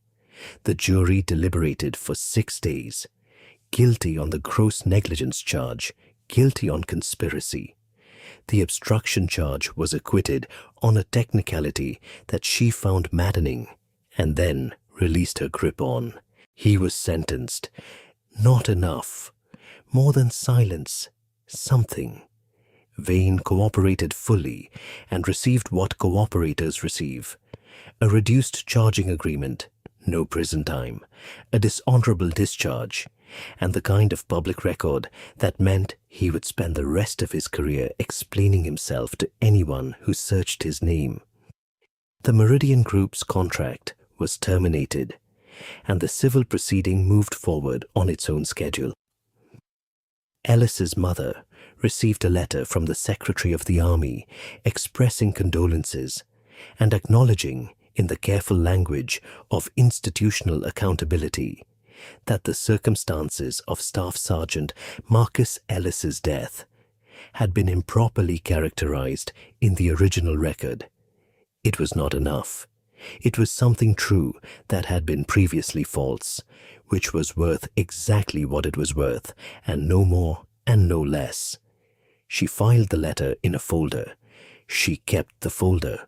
The jury deliberated for 6 days. Guilty on the gross negligence charge, guilty on conspiracy. The obstruction charge was acquitted on a technicality that she found maddening, and then released her grip on. He was sentenced. Not enough. More than silence. Something. Vane cooperated fully and received what cooperators receive. A reduced charging agreement, no prison time, a dishonorable discharge, and the kind of public record that meant he would spend the rest of his career explaining himself to anyone who searched his name. The Meridian Group's contract was terminated, and the civil proceeding moved forward on its own schedule. Ellis's mother received a letter from the Secretary of the Army expressing condolences and acknowledging in the careful language of institutional accountability, that the circumstances of Staff Sergeant Marcus Ellis's death had been improperly characterized in the original record. It was not enough. It was something true that had been previously false, which was worth exactly what it was worth, and no more and no less. She filed the letter in a folder. She kept the folder.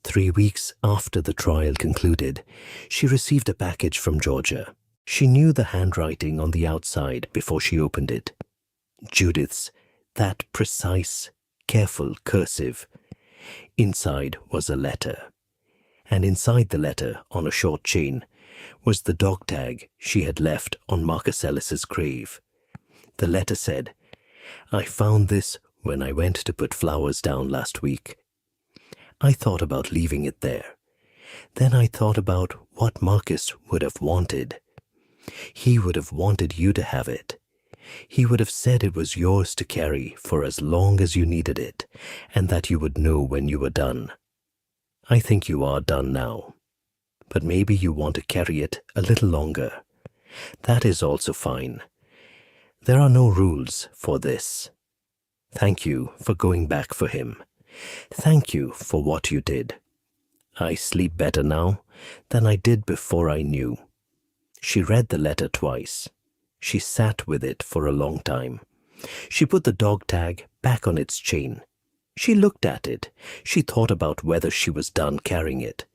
3 weeks after the trial concluded, she received a package from Georgia. She knew the handwriting on the outside before she opened it. Judith's, that precise, careful cursive. Inside was a letter. And inside the letter, on a short chain, was the dog tag she had left on Marcus Ellis's grave. The letter said, "I found this when I went to put flowers down last week. I thought about leaving it there. Then I thought about what Marcus would have wanted. He would have wanted you to have it. He would have said it was yours to carry for as long as you needed it, and that you would know when you were done. I think you are done now. But maybe you want to carry it a little longer. That is also fine. There are no rules for this. Thank you for going back for him. Thank you for what you did. I sleep better now than I did before I knew." She read the letter twice. She sat with it for a long time. She put the dog tag back on its chain. She looked at it. She thought about whether she was done carrying it.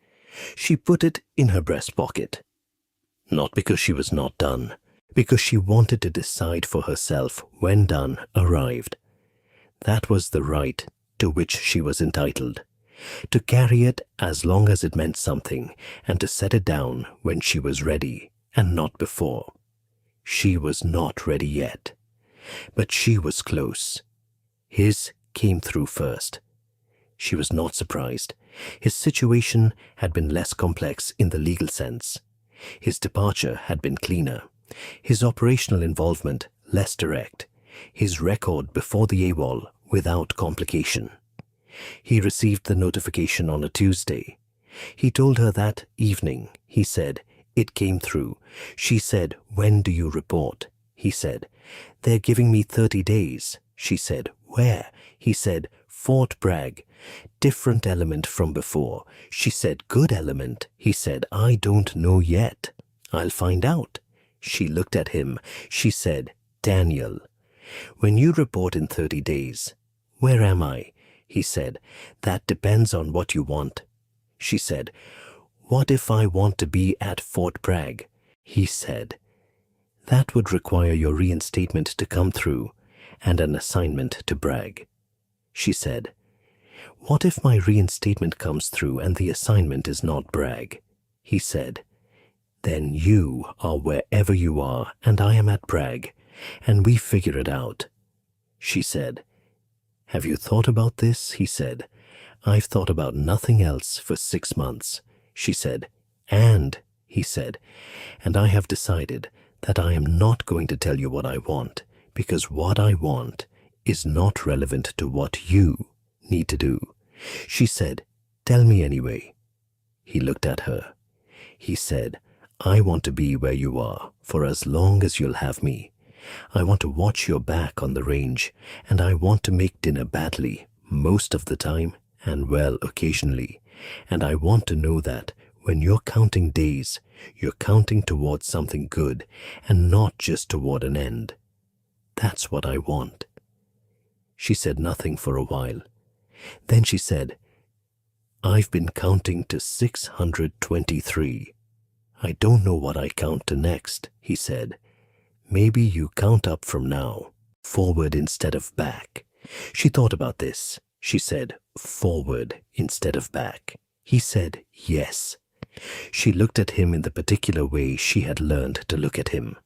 She put it in her breast pocket. Not because she was not done, because she wanted to decide for herself when done arrived. That was the right to which she was entitled. To carry it as long as it meant something, and to set it down when she was ready, and not before. She was not ready yet. But she was close. His came through first. She was not surprised. His situation had been less complex in the legal sense. His departure had been cleaner. His operational involvement less direct. His record before the AWOL without complication. He received the notification on a Tuesday. He told her that evening. He said, "It came through." She said, "When do you report?" He said, "They're giving me 30 days." She said, "Where?" He said, "Fort Bragg. Different element from before." She said, "Good element." He said, "I don't know yet. I'll find out." She looked at him. She said, "Daniel, when you report in 30 days, where am I?" He said, "That depends on what you want." She said, "What if I want to be at Fort Bragg?" He said, "That would require your reinstatement to come through and an assignment to Bragg." She said, "What if my reinstatement comes through and the assignment is not Bragg?" He said, "Then you are wherever you are and I am at Bragg, and we figure it out." She said, "Have you thought about this?" He said, "I've thought about nothing else for 6 months." She said, "And," he said, "and I have decided that I am not going to tell you what I want, because what I want is not relevant to what you need to do." She said, "Tell me anyway." He looked at her. He said, "I want to be where you are for as long as you'll have me. I want to watch your back on the range, and I want to make dinner badly most of the time and well occasionally, and I want to know that when you're counting days, you're counting towards something good and not just toward an end. That's what I want." She said nothing for a while. Then she said, "I've been counting to 623. I don't know what I count to next," he said. "Maybe you count up from now, forward instead of back." She thought about this. She said, "Forward instead of back." He said, "Yes." She looked at him in the particular way she had learned to look at him.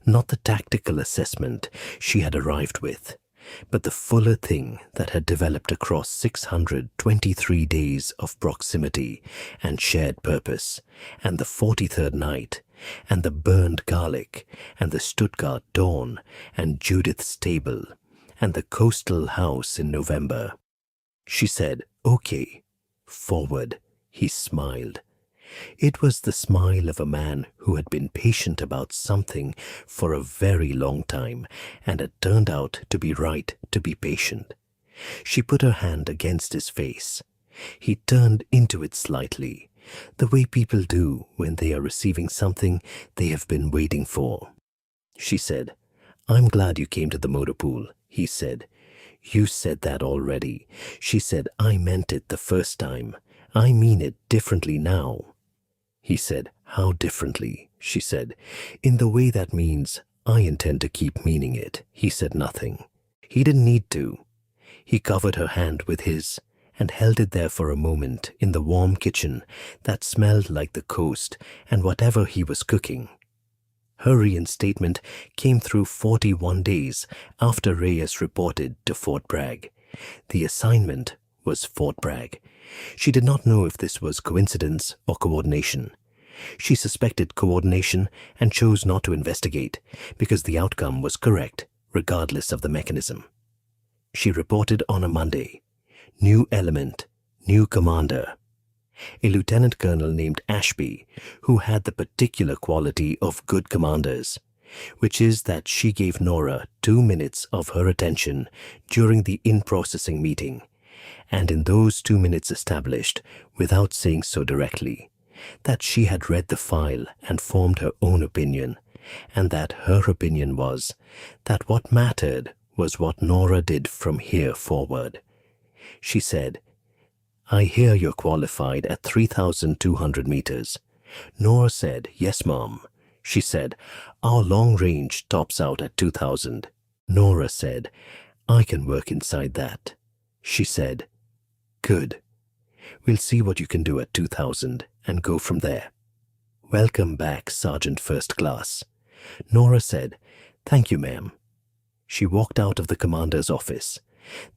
Not the tactical assessment she had arrived with, but the fuller thing that had developed across 623 days of proximity and shared purpose, and the 43rd night, and the burned garlic, and the Stuttgart dawn, and Judith's table, and the coastal house in November. She said, "Okay, forward." He smiled. It was the smile of a man who had been patient about something for a very long time and had turned out to be right to be patient. She put her hand against his face. He turned into it slightly, the way people do when they are receiving something they have been waiting for. She said, "I'm glad you came to the motor pool," he said. "You said that already." She said, "I meant it the first time. I mean it differently now." He said, "How differently?" She said, "In the way that means I intend to keep meaning it." He said nothing. He didn't need to. He covered her hand with his and held it there for a moment in the warm kitchen that smelled like the coast and whatever he was cooking. Her reinstatement came through 41 days after Reyes reported to Fort Bragg. The assignment was Fort Bragg. She did not know if this was coincidence or coordination. She suspected coordination and chose not to investigate because the outcome was correct, regardless of the mechanism. She reported on a Monday. New element, new commander. A lieutenant colonel named Ashby, who had the particular quality of good commanders, which is that she gave Nora 2 minutes of her attention during the in-processing meeting, and in those 2 minutes established, without saying so directly, that she had read the file and formed her own opinion, and that her opinion was that what mattered was what Nora did from here forward. She said, "I hear you're qualified at 3,200 meters. Nora said, "Yes, Mom." She said, "Our long range tops out at 2,000. Nora said, "I can work inside that." She said, "Good. We'll see what you can do at 2,000 and go from there. Welcome back, Sergeant First Class." Nora said, "Thank you, ma'am." She walked out of the commander's office.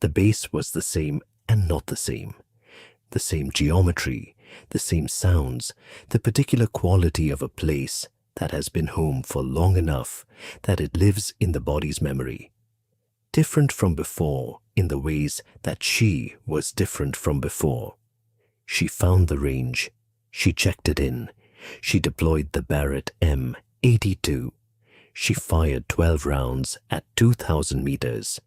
The base was the same and not the same. The same geometry, the same sounds, the particular quality of a place that has been home for long enough that it lives in the body's memory. Different from before in the ways that she was different from before. She found the range. She checked it in. She deployed the Barrett M82. She fired 12 rounds at 2,000 meters.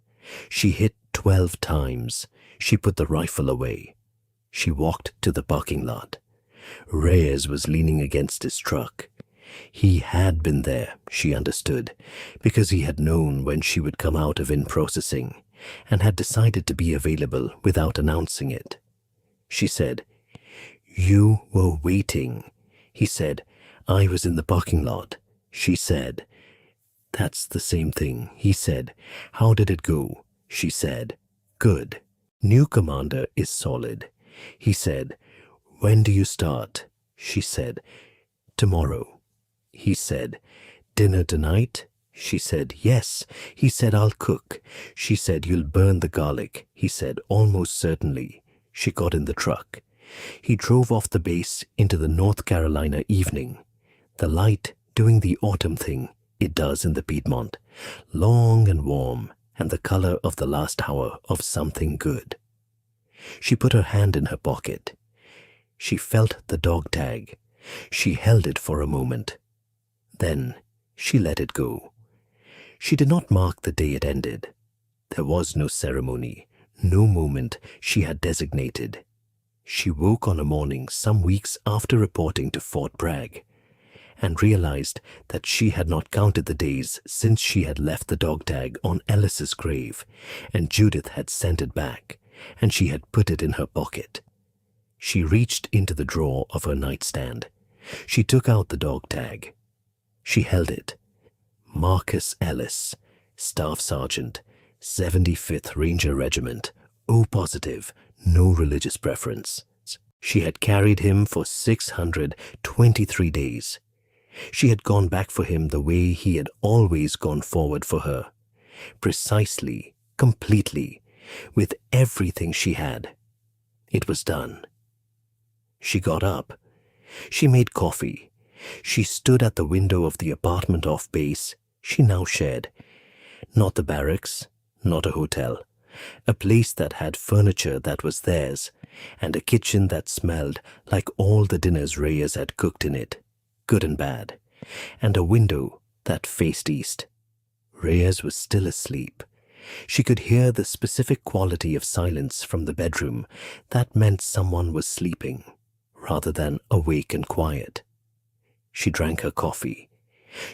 She hit 12 times. She put the rifle away. She walked to the parking lot. Reyes was leaning against his truck. He had been there, she understood, because he had known when she would come out of in-processing and had decided to be available without announcing it. She said, "You were waiting." He said, "I was in the parking lot." She said, "That's the same thing." He said, "How did it go?" She said, "Good. New commander is solid." He said, "When do you start?" She said, "Tomorrow." He said, "Dinner tonight?" She said, "Yes." He said, "I'll cook." She said, "You'll burn the garlic." He said, "Almost certainly." She got in the truck. He drove off the base into the North Carolina evening. The light doing the autumn thing it does in the Piedmont, long and warm, and the color of the last hour of something good. She put her hand in her pocket. She felt the dog tag. She held it for a moment. Then she let it go. She did not mark the day it ended. There was no ceremony, no moment she had designated. She woke on a morning some weeks after reporting to Fort Bragg and realized that she had not counted the days since she had left the dog tag on Ellis's grave, and Judith had sent it back, and she had put it in her pocket. She reached into the drawer of her nightstand. She took out the dog tag. She held it. Marcus Ellis, Staff Sergeant, 75th Ranger Regiment, O positive, no religious preference. She had carried him for 623 days. She had gone back for him the way he had always gone forward for her. Precisely, completely, with everything she had. It was done. She got up. She made coffee. She stood at the window of the apartment off base she now shared. Not the barracks, not a hotel. A place that had furniture that was theirs, and a kitchen that smelled like all the dinners Reyes had cooked in it, good and bad, and a window that faced east. Reyes was still asleep. She could hear the specific quality of silence from the bedroom that meant someone was sleeping, rather than awake and quiet. She drank her coffee.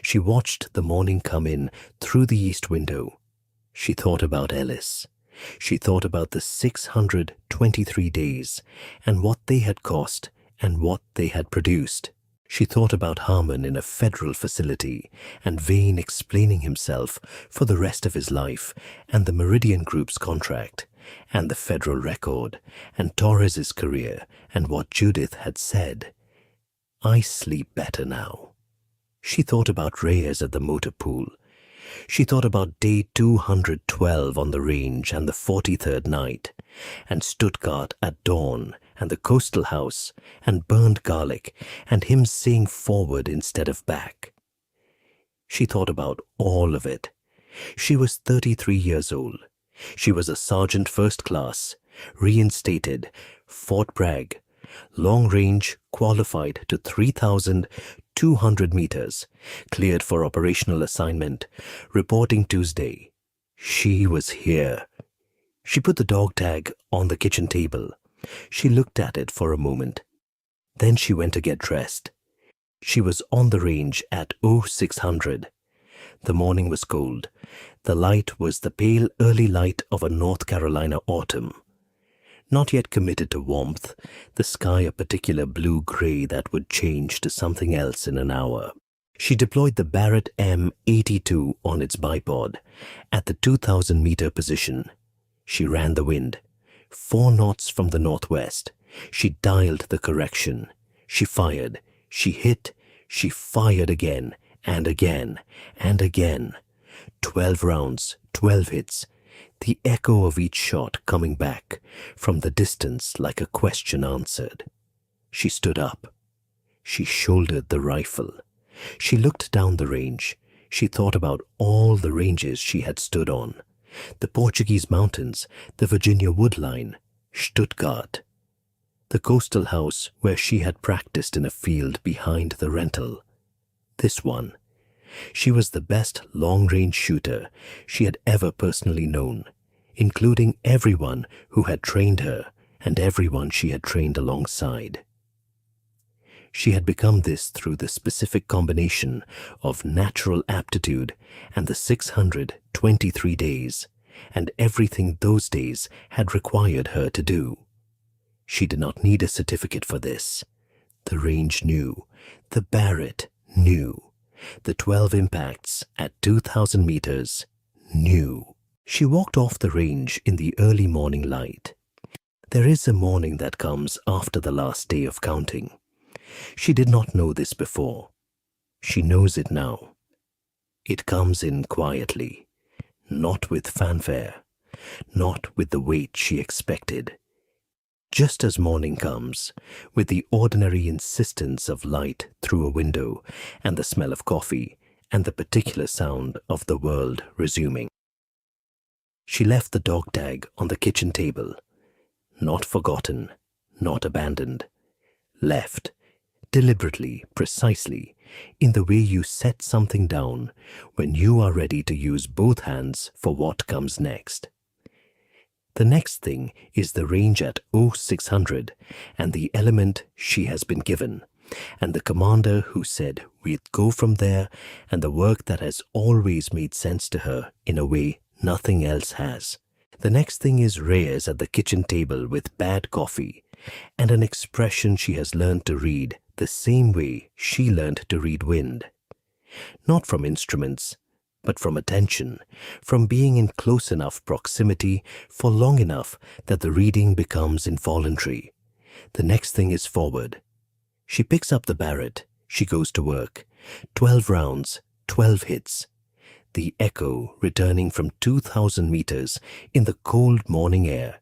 She watched the morning come in through the east window. She thought about Ellis. She thought about the 623 days and what they had cost and what they had produced. She thought about Harmon in a federal facility and Vane explaining himself for the rest of his life, and the Meridian Group's contract and the federal record and Torres's career and what Judith had said. I sleep better now. She thought about Reyes at the motor pool. She thought about day 212 on the range and the 43rd night, and Stuttgart at dawn, and the coastal house, and burned garlic, and him saying forward instead of back. She thought about all of it. She was 33 years old. She was a sergeant first class, reinstated, Fort Bragg, long range, qualified to 3,200 meters, cleared for operational assignment, reporting Tuesday. She was here. She put the dog tag on the kitchen table. She looked at it for a moment. Then she went to get dressed. She was on the range at 0600. The morning was cold. The light was the pale early light of a North Carolina autumn. Not yet committed to warmth, the sky a particular blue-gray that would change to something else in an hour. She deployed the Barrett M82 on its bipod at the 2,000-meter position. She ran the wind. 4 knots from the northwest. She dialed the correction. She fired. She hit. She fired again and again and again. 12 rounds, 12 hits. The echo of each shot coming back from the distance like a question answered. She stood up. She shouldered the rifle. She looked down the range. She thought about all the ranges she had stood on. The Portuguese mountains, the Virginia woodline, Stuttgart. The coastal house where she had practiced in a field behind the rental. This one. She was the best long-range shooter she had ever personally known, including everyone who had trained her and everyone she had trained alongside. She had become this through the specific combination of natural aptitude and the 623 days, and everything those days had required her to do. She did not need a certificate for this. The range knew. The Barrett knew. The 12 impacts at 2,000 meters knew. She walked off the range in the early morning light. There is a morning that comes after the last day of counting. She did not know this before. She knows it now. It comes in quietly, not with fanfare, not with the weight she expected. Just as morning comes, with the ordinary insistence of light through a window and the smell of coffee and the particular sound of the world resuming. She left the dog tag on the kitchen table. Not forgotten, not abandoned. Left, deliberately, precisely, in the way you set something down when you are ready to use both hands for what comes next. The next thing is the range at 0600 and the element she has been given, and the commander who said we'd go from there, and the work that has always made sense to her in a way nothing else has. The next thing is Reyes at the kitchen table with bad coffee, and an expression she has learned to read the same way she learned to read wind. Not from instruments, but from attention, from being in close enough proximity for long enough that the reading becomes involuntary. The next thing is forward. She picks up the Barrett. She goes to work. 12 rounds, 12 hits. The echo returning from 2,000 meters in the cold morning air,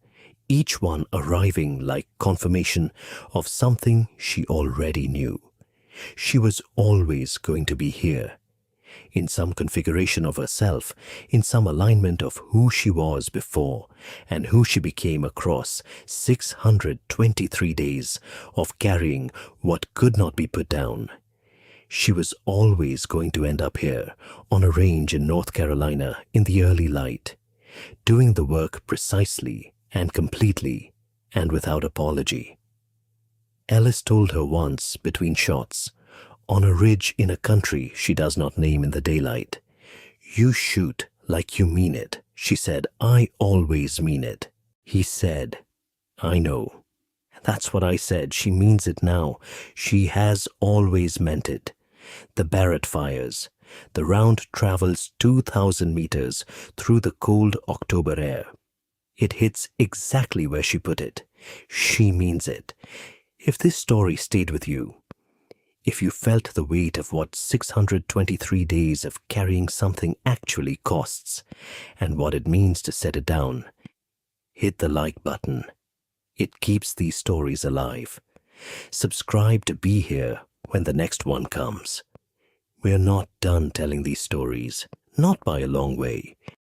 each one arriving like confirmation of something she already knew. She was always going to be here. in some configuration of herself, in some alignment of who she was before and who she became across 623 days of carrying what could not be put down. She was always going to end up here, on a range in North Carolina in the early light, doing the work precisely and completely and without apology. Ellis told her once, between shots, on a ridge in a country she does not name in the daylight, "You shoot like you mean it." She said, "I always mean it." He said, "I know." That's what I said. She means it now. She has always meant it. The Barrett fires. The round travels 2,000 meters through the cold October air. It hits exactly where she put it. She means it. If this story stayed with you, if you felt the weight of what 623 days of carrying something actually costs and what it means to set it down, hit the like button. It keeps these stories alive. Subscribe to be here when the next one comes. We're not done telling these stories, not by a long way.